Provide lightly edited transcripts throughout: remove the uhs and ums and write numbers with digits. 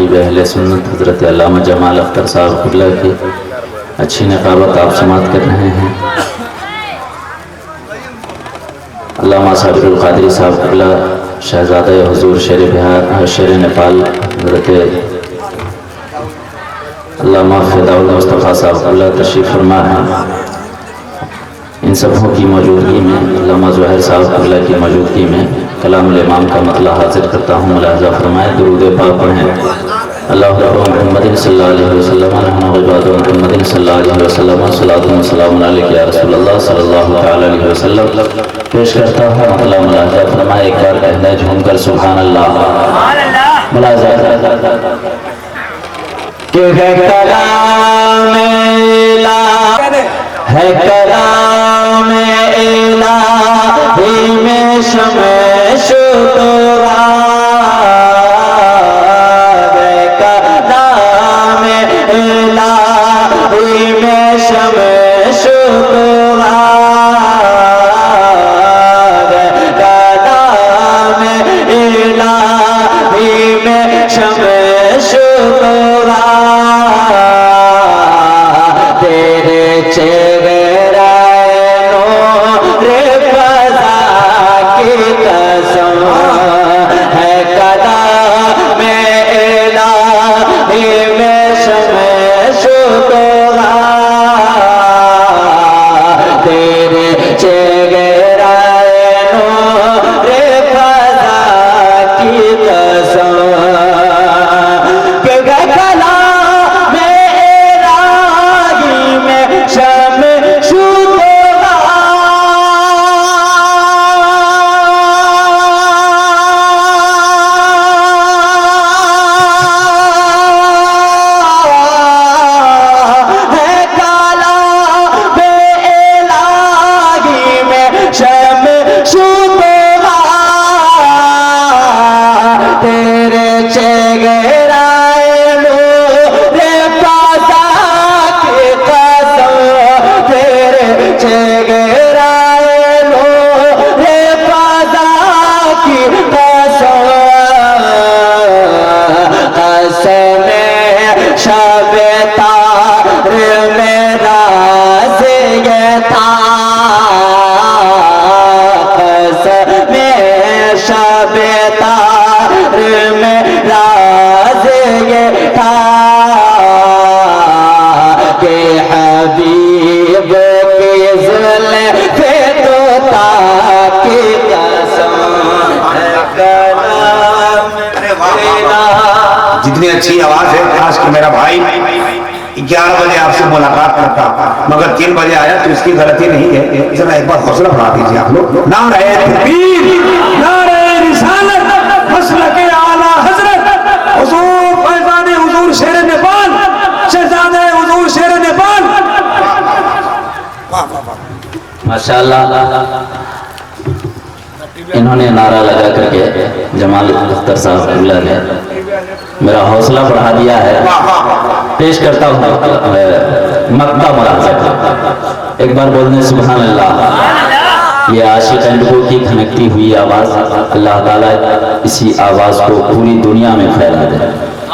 खतीब अहले सुन्नत हज़रत अल्लामा जमाल अख्तर साहब क़िबला की अच्छी निकाबत आप समाअत कर रहे हैं। अल्लामा साबिरुल क़ादरी साहब क़िबला शहज़ादा हुज़ूर शेर बिहार शेर नेपाल हज़रत अल्लामा फ़िदाउल मुस्तफ़ा साहब क़िबला तशरीफ़ फरमा हैं। इन सबों की मौजूदगी में अल्लामा ज़ुहैर साहब क़िबला की मौजूदगी में कलामुल इमाम का मतला हाजिर करता हूँ। मुलाहज़ा फरमाएं, दुरूद पाक पढ़ें। अल्लाहु मुहम्मदिन सल्लल्लाहु अलैहि वसल्लम मुहम्मदिन सल्लल्लाहु अलैहि वसल्लम सलातु व सलामुन अलैका या रसूलल्लाह सल्लल्लाहु तआला अलैहि वसल्लम। पेश करता हूँ मतला मुलाहज़ा फरमाएं, एक बार कहना है झूमकर सुभान अल्लाह। मुलाहज़ा कि है कलाम इलाही है कलाम इलाही में शमे शुतवा है कलाम इलाही में शमे शुतवा है कलाम इलाही में शमे शुतवा तेरे चेहरे नूर फ़ज़ा की कसम है कलाम इलाही में शमे शुतवा तेरे चेहरे नूर फ़ज़ा की कसम जितनी अच्छी आवाज है, काश कि मेरा भाई 11 बजे आपसे मुलाकात करता, मगर 3 बजे आया तो इसकी गलती नहीं है। जरा एक बार हौसला बढ़ा दीजिए आप लोग। नारे तकबीर, नारे रिसालत, मसलक आला हजरत हुजूर फैज़ान हुजूर शेर नेपाल, शहजादा हुजूर शेर नेपाल। माशाअल्लाह, इन्होंने नारा लगा करके जमाल अख्तर साहब क़िबला ने मेरा हौसला बढ़ा दिया है। पेश करता हूँ मक्का मुलाज़ा। एक बार बोलने सुभान अल्लाह। ये आशिक अंडकों की खनकती हुई आवाज़, अल्लाह ताला इसी आवाज़ को पूरी दुनिया में फैला दे।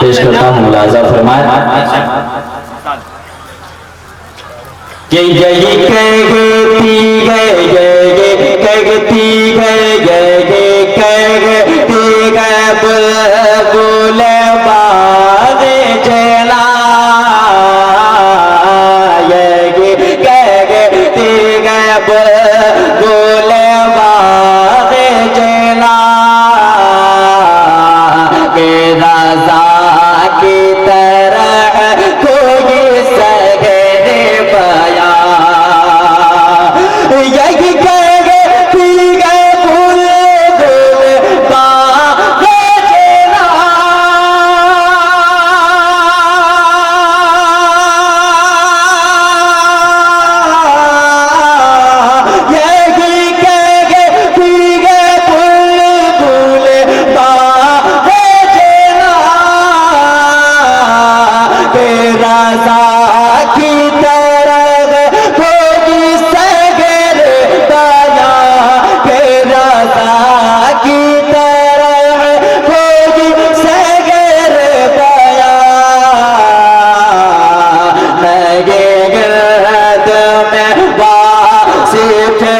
पेश करता हूँ, मुलाज़ा फरमाए कि यही कहती है बुलबुल बाग़ जला, यही कहती है बुलबुल बाग़ जला के रज़ा की तरह कोई सगरे बया, यही कहती है बुलबुल बाग़ जला, यही تھے